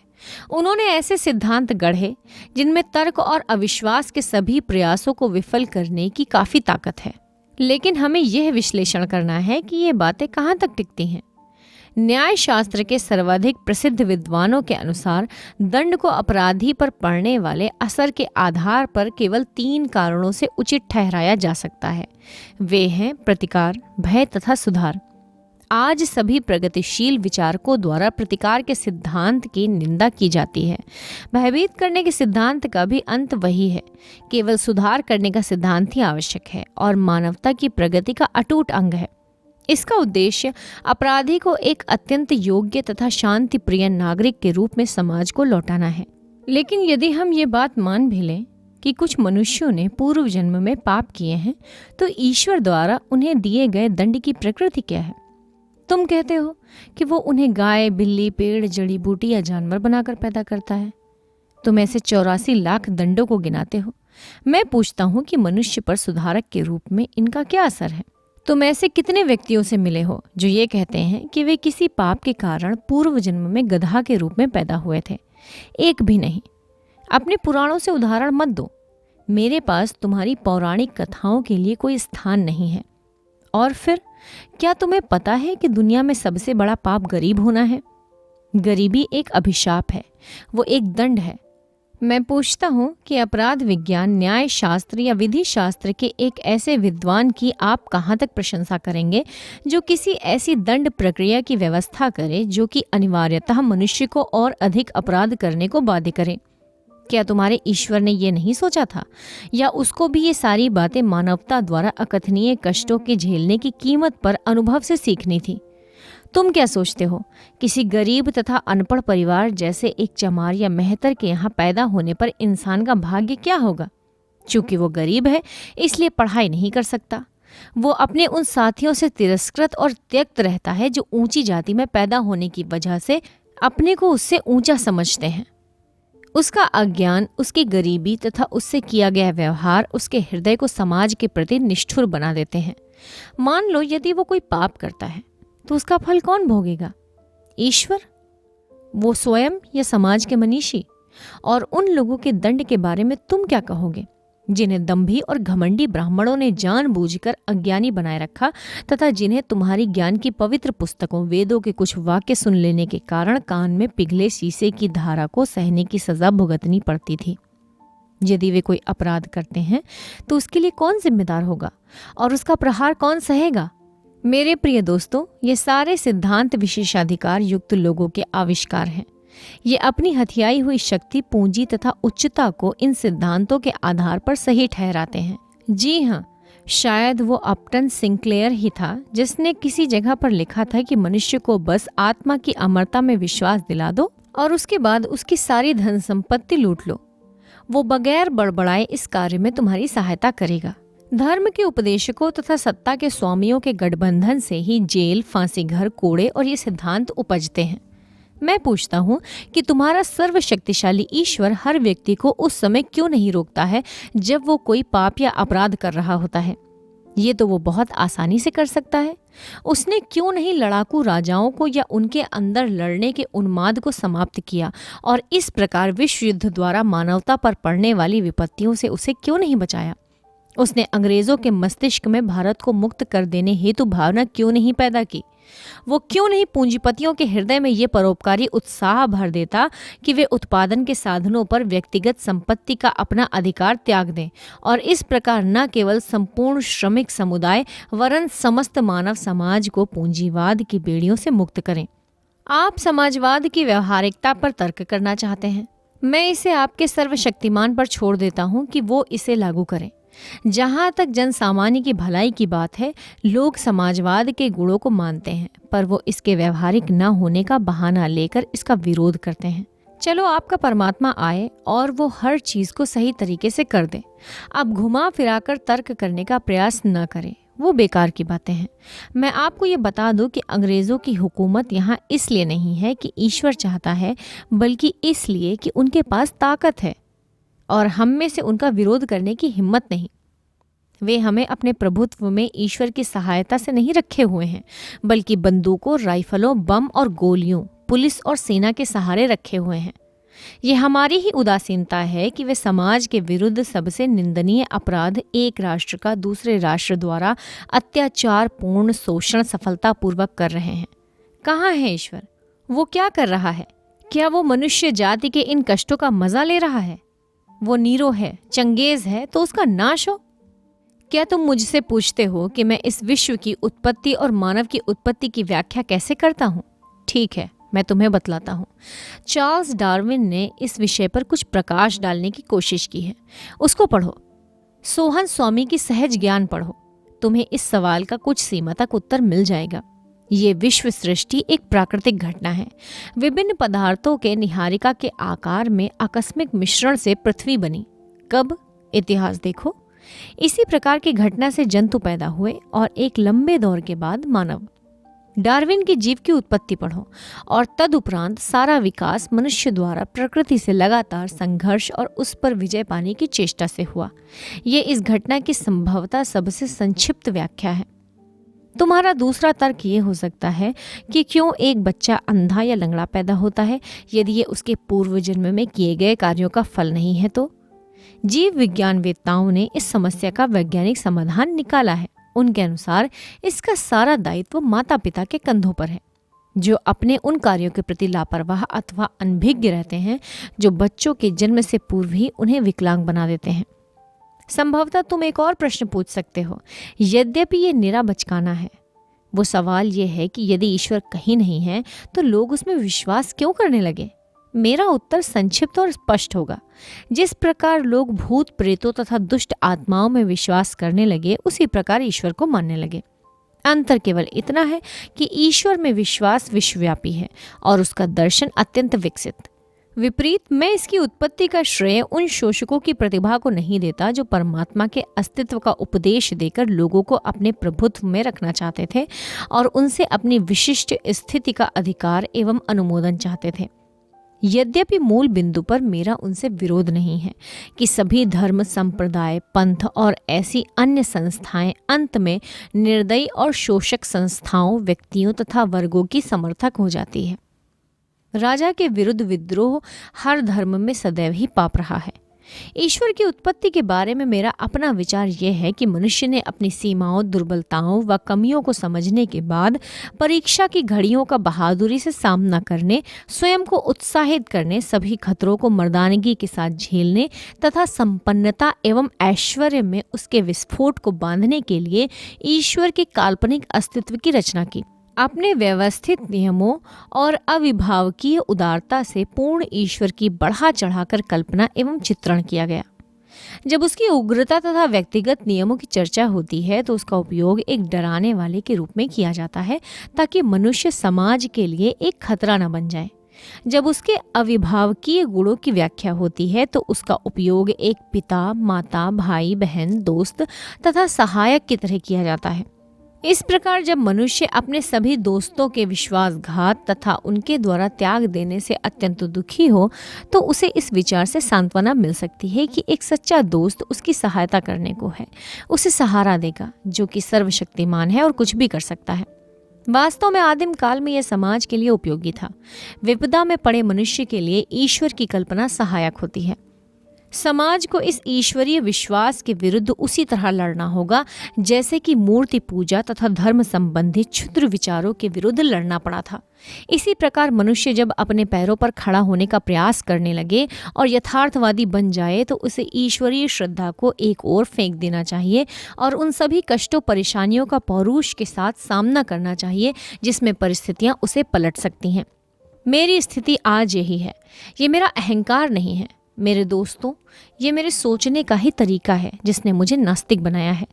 उन्होंने ऐसे सिद्धांत गढ़े जिनमें तर्क और अविश्वास के सभी प्रयासों को विफल करने की काफी ताकत है। लेकिन हमें यह विश्लेषण करना है कि ये बातें कहाँ तक टिकती हैं। न्याय शास्त्र के सर्वाधिक प्रसिद्ध विद्वानों के अनुसार दंड को अपराधी पर पड़ने वाले असर के आधार पर केवल 3 कारणों से उचित ठहराया जा सकता है। वे हैं प्रतिकार, भय तथा सुधार। आज सभी प्रगतिशील विचारकों द्वारा प्रतिकार के सिद्धांत की निंदा की जाती है। भयभीत करने के सिद्धांत का भी अंत वही है। केवल सुधार करने का सिद्धांत ही आवश्यक है और मानवता की प्रगति का अटूट अंग है। इसका उद्देश्य अपराधी को एक अत्यंत योग्य तथा शांति प्रिय नागरिक के रूप में समाज को लौटाना है। लेकिन यदि हम ये बात मान भी लें कि कुछ मनुष्यों ने पूर्व जन्म में पाप किए हैं, तो ईश्वर द्वारा उन्हें दिए गए दंड की प्रकृति क्या है? तुम कहते हो कि वो उन्हें गाय, बिल्ली, पेड़, जड़ी बूटी या जानवर बनाकर पैदा करता है। तुम ऐसे 84 लाख दंडों को गिनाते हो। मैं पूछता हूँ कि मनुष्य पर सुधारक के रूप में इनका क्या असर है? तुम ऐसे कितने व्यक्तियों से मिले हो जो ये कहते हैं कि वे किसी पाप के कारण पूर्व जन्म में गधा के रूप में पैदा हुए थे? एक भी नहीं। अपने पुराणों से उदाहरण मत दो। मेरे पास तुम्हारी पौराणिक कथाओं के लिए कोई स्थान नहीं है। और फिर क्या तुम्हें पता है कि दुनिया में सबसे बड़ा पाप गरीब होना है? गरीबी एक अभिशाप है, वो एक दंड है। मैं पूछता हूँ कि अपराध विज्ञान, न्याय शास्त्र या विधि शास्त्र के एक ऐसे विद्वान की आप कहाँ तक प्रशंसा करेंगे जो किसी ऐसी दंड प्रक्रिया की व्यवस्था करे जो कि अनिवार्यतः मनुष्य को और अधिक अपराध करने को बाध्य करे? क्या तुम्हारे ईश्वर ने ये नहीं सोचा था, या उसको भी ये सारी बातें मानवता द्वारा अकथनीय कष्टों के झेलने की कीमत पर अनुभव से सीखनी थी? तुम क्या सोचते हो, किसी गरीब तथा अनपढ़ परिवार जैसे एक चमार या मेहतर के यहाँ पैदा होने पर इंसान का भाग्य क्या होगा? चूंकि वो गरीब है इसलिए पढ़ाई नहीं कर सकता। वो अपने उन साथियों से तिरस्कृत और त्यक्त रहता है जो ऊंची जाति में पैदा होने की वजह से अपने को उससे ऊंचा समझते हैं। उसका अज्ञान, उसकी गरीबी तथा उससे किया गया व्यवहार उसके हृदय को समाज के प्रति निष्ठुर बना देते हैं। मान लो यदि वो कोई पाप करता है तो उसका फल कौन भोगेगा? ईश्वर, वो स्वयं, या समाज के मनीषी? और उन लोगों के दंड के बारे में तुम क्या कहोगे जिन्हें दंभी और घमंडी ब्राह्मणों ने जानबूझकर अज्ञानी बनाए रखा तथा जिन्हें तुम्हारी ज्ञान की पवित्र पुस्तकों, वेदों के कुछ वाक्य सुन लेने के कारण कान में पिघले शीशे की धारा को सहने की सजा भुगतनी पड़ती थी? यदि वे कोई अपराध करते हैं तो उसके लिए कौन जिम्मेदार होगा और उसका प्रहार कौन सहेगा? मेरे प्रिय दोस्तों, ये सारे सिद्धांत विशेषाधिकार युक्त लोगों के आविष्कार हैं। ये अपनी हथियाई हुई शक्ति, पूंजी तथा उच्चता को इन सिद्धांतों के आधार पर सही ठहराते हैं। जी हाँ, शायद वो अपटन सिंक्लेयर ही था जिसने किसी जगह पर लिखा था कि मनुष्य को बस आत्मा की अमरता में विश्वास दिला दो और उसके बाद उसकी सारी धन संपत्ति लूट लो। वो बगैर बड़बड़ाए इस कार्य में तुम्हारी सहायता करेगा। धर्म के उपदेशकों तथा सत्ता के स्वामियों के गठबंधन से ही जेल, फांसी घर, कोड़े और ये सिद्धांत उपजते हैं। मैं पूछता हूँ कि तुम्हारा सर्वशक्तिशाली ईश्वर हर व्यक्ति को उस समय क्यों नहीं रोकता है जब वो कोई पाप या अपराध कर रहा होता है? ये तो वो बहुत आसानी से कर सकता है। उसने क्यों नहीं लड़ाकू राजाओं को या उनके अंदर लड़ने के उन्माद को समाप्त किया और इस प्रकार विश्व युद्ध द्वारा मानवता पर पड़ने वाली विपत्तियों से उसे क्यों नहीं बचाया? उसने अंग्रेजों के मस्तिष्क में भारत को मुक्त कर देने हेतु भावना क्यों नहीं पैदा की? वो क्यों नहीं पूंजीपतियों के हृदय में ये परोपकारी उत्साह भर देता कि वे उत्पादन के साधनों पर व्यक्तिगत संपत्ति का अपना अधिकार त्याग दें और इस प्रकार न केवल संपूर्ण श्रमिक समुदाय वरन समस्त मानव समाज को पूंजीवाद की बेड़ियों से मुक्त करें? आप समाजवाद की व्यवहारिकता पर तर्क करना चाहते हैं। मैं इसे आपके सर्वशक्तिमान पर छोड़ देता हूँ कि वो इसे लागू करें। जहां तक जन सामान्य की भलाई की बात है, लोग समाजवाद के गुणों को मानते हैं, पर वो इसके व्यवहारिक न होने का बहाना लेकर इसका विरोध करते हैं। चलो आपका परमात्मा आए और वो हर चीज को सही तरीके से कर दे। अब घुमा फिराकर तर्क करने का प्रयास न करें, वो बेकार की बातें हैं। मैं आपको ये बता दूं कि अंग्रेजों की हुकूमत यहाँ इसलिए नहीं है कि ईश्वर चाहता है, बल्कि इसलिए कि उनके पास ताकत है और हम में से उनका विरोध करने की हिम्मत नहीं। वे हमें अपने प्रभुत्व में ईश्वर की सहायता से नहीं रखे हुए हैं, बल्कि बंदूकों, राइफलों, बम और गोलियों, पुलिस और सेना के सहारे रखे हुए हैं। ये हमारी ही उदासीनता है कि वे समाज के विरुद्ध सबसे निंदनीय अपराध, एक राष्ट्र का दूसरे राष्ट्र द्वारा अत्याचारपूर्ण शोषण सफलतापूर्वक कर रहे हैं। कहाँ है ईश्वर? वो क्या कर रहा है? क्या वो मनुष्य जाति के इन कष्टों का मजा ले रहा है? वो नीरो है, चंगेज है, तो उसका नाश हो। क्या तुम मुझसे पूछते हो कि मैं इस विश्व की उत्पत्ति और मानव की उत्पत्ति की व्याख्या कैसे करता हूँ? ठीक है, मैं तुम्हें बतलाता हूँ। चार्ल्स डार्विन ने इस विषय पर कुछ प्रकाश डालने की कोशिश की है। उसको पढ़ो। सोहन स्वामी की सहज ज्ञान पढ़ो। तुम्हें इस सवाल का कुछ सीमा तक उत्तर मिल जाएगा। ये विश्व सृष्टि एक प्राकृतिक घटना है। विभिन्न पदार्थों के निहारिका के आकार में आकस्मिक मिश्रण से पृथ्वी बनी। कब? इतिहास देखो। इसी प्रकार की घटना से जंतु पैदा हुए और एक लंबे दौर के बाद मानव। डार्विन की जीव की उत्पत्ति पढ़ो और तदुपरांत सारा विकास मनुष्य द्वारा प्रकृति से लगातार संघर्ष और उस पर विजय पाने की चेष्टा से हुआ। ये इस घटना की संभवतः सबसे संक्षिप्त व्याख्या है। तुम्हारा दूसरा तर्क ये हो सकता है कि क्यों एक बच्चा अंधा या लंगड़ा पैदा होता है यदि ये उसके पूर्व जन्म में किए गए कार्यों का फल नहीं है तो? जीव विज्ञानवेत्ताओं ने इस समस्या का वैज्ञानिक समाधान निकाला है। उनके अनुसार इसका सारा दायित्व माता पिता के कंधों पर है, जो अपने उन कार्यों के प्रति लापरवाह अथवा अनभिज्ञ रहते हैं जो बच्चों के जन्म से पूर्व ही उन्हें विकलांग बना देते हैं। संभवतः तुम एक और प्रश्न पूछ सकते हो, यद्यपि ये निरा बचकाना है। वो सवाल ये है कि यदि ईश्वर कहीं नहीं है तो लोग उसमें विश्वास क्यों करने लगे? मेरा उत्तर संक्षिप्त और स्पष्ट होगा। जिस प्रकार लोग भूत प्रेतों तथा दुष्ट आत्माओं में विश्वास करने लगे, उसी प्रकार ईश्वर को मानने लगे। अंतर केवल इतना है कि ईश्वर में विश्वास विश्वव्यापी है और उसका दर्शन अत्यंत विकसित। विपरीत, मैं इसकी उत्पत्ति का श्रेय उन शोषकों की प्रतिभा को नहीं देता जो परमात्मा के अस्तित्व का उपदेश देकर लोगों को अपने प्रभुत्व में रखना चाहते थे और उनसे अपनी विशिष्ट स्थिति का अधिकार एवं अनुमोदन चाहते थे। यद्यपि मूल बिंदु पर मेरा उनसे विरोध नहीं है कि सभी धर्म, संप्रदाय, पंथ और ऐसी अन्य संस्थाएं अंत में निर्दयी और शोषक संस्थाओं, व्यक्तियों तथा वर्गों की समर्थक हो जाती है। राजा के विरुद्ध विद्रोह हर धर्म में सदैव ही पाप रहा है। ईश्वर की उत्पत्ति के बारे में मेरा अपना विचार यह है कि मनुष्य ने अपनी सीमाओं, दुर्बलताओं व कमियों को समझने के बाद परीक्षा की घड़ियों का बहादुरी से सामना करने, स्वयं को उत्साहित करने, सभी खतरों को मर्दानगी के साथ झेलने तथा संपन्नता एवं ऐश्वर्य में उसके विस्फोट को बांधने के लिए ईश्वर के काल्पनिक अस्तित्व की रचना की। अपने व्यवस्थित नियमों और अविभावकीय उदारता से पूर्ण ईश्वर की बढ़ा चढ़ाकर कल्पना एवं चित्रण किया गया। जब उसकी उग्रता तथा व्यक्तिगत नियमों की चर्चा होती है तो उसका उपयोग एक डराने वाले के रूप में किया जाता है, ताकि मनुष्य समाज के लिए एक खतरा न बन जाए। जब उसके अविभावकीय गुणों की व्याख्या होती है तो उसका उपयोग एक पिता, माता, भाई, बहन, दोस्त तथा सहायक की तरह किया जाता है। इस प्रकार जब मनुष्य अपने सभी दोस्तों के विश्वासघात तथा उनके द्वारा त्याग देने से अत्यंत दुखी हो तो उसे इस विचार से सांत्वना मिल सकती है कि एक सच्चा दोस्त उसकी सहायता करने को है, उसे सहारा देगा, जो कि सर्वशक्तिमान है और कुछ भी कर सकता है। वास्तव में आदिम काल में यह समाज के लिए उपयोगी था। विपदा में पड़े मनुष्य के लिए ईश्वर की कल्पना सहायक होती है। समाज को इस ईश्वरीय विश्वास के विरुद्ध उसी तरह लड़ना होगा जैसे कि मूर्ति पूजा तथा धर्म संबंधी क्षुद्र विचारों के विरुद्ध लड़ना पड़ा था। इसी प्रकार मनुष्य जब अपने पैरों पर खड़ा होने का प्रयास करने लगे और यथार्थवादी बन जाए तो उसे ईश्वरीय श्रद्धा को एक ओर फेंक देना चाहिए और उन सभी कष्टों परेशानियों का पौरुष के साथ सामना करना चाहिए जिसमें परिस्थितियां उसे पलट सकती हैं। मेरी स्थिति आज यही है। ये मेरा अहंकार नहीं है मेरे दोस्तों, ये मेरे सोचने का ही तरीका है जिसने मुझे नास्तिक बनाया है।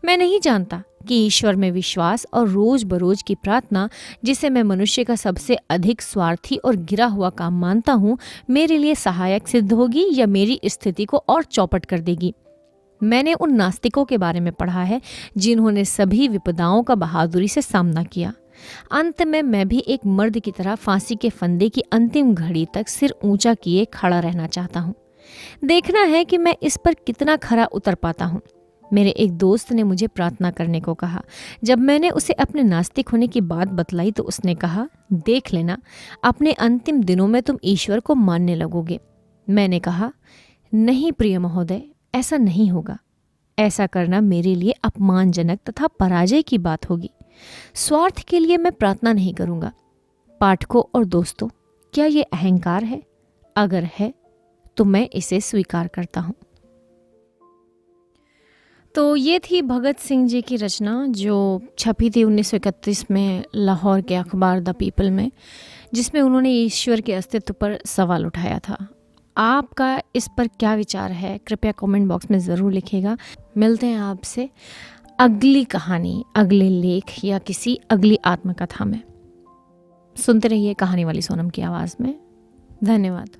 मैं नहीं जानता कि ईश्वर में विश्वास और रोज बरोज की प्रार्थना, जिसे मैं मनुष्य का सबसे अधिक स्वार्थी और गिरा हुआ काम मानता हूँ, मेरे लिए सहायक सिद्ध होगी या मेरी स्थिति को और चौपट कर देगी। मैंने उन नास्तिकों के बारे में पढ़ा है जिन्होंने सभी विपदाओं का बहादुरी से सामना किया। अंत में मैं भी एक मर्द की तरह फांसी के फंदे की अंतिम घड़ी तक सिर ऊंचा किए खड़ा रहना चाहता हूँ। देखना है कि मैं इस पर कितना खरा उतर पाता हूँ। मेरे एक दोस्त ने मुझे प्रार्थना करने को कहा। जब मैंने उसे अपने नास्तिक होने की बात बतलाई तो उसने कहा, देख लेना, अपने अंतिम दिनों में तुम ईश्वर को मानने लगोगे। मैंने कहा, नहीं प्रिय महोदय, ऐसा नहीं होगा। ऐसा करना मेरे लिए अपमानजनक तथा पराजय की बात होगी। स्वार्थ के लिए मैं प्रार्थना नहीं करूंगा। पाठकों और दोस्तों, क्या ये अहंकार है? अगर है तो मैं इसे स्वीकार करता हूं। तो ये थी भगत सिंह जी की रचना जो छपी थी 1931 में लाहौर के अखबार द पीपल में, जिसमें उन्होंने ईश्वर के अस्तित्व पर सवाल उठाया था। आपका इस पर क्या विचार है? कृपया कमेंट बॉक्स में ज़रूर लिखिएगा। मिलते हैं आपसे अगली कहानी, अगले लेख या किसी अगली आत्मकथा में। सुनते रहिए कहानी वाली सोनम की आवाज़ में। धन्यवाद।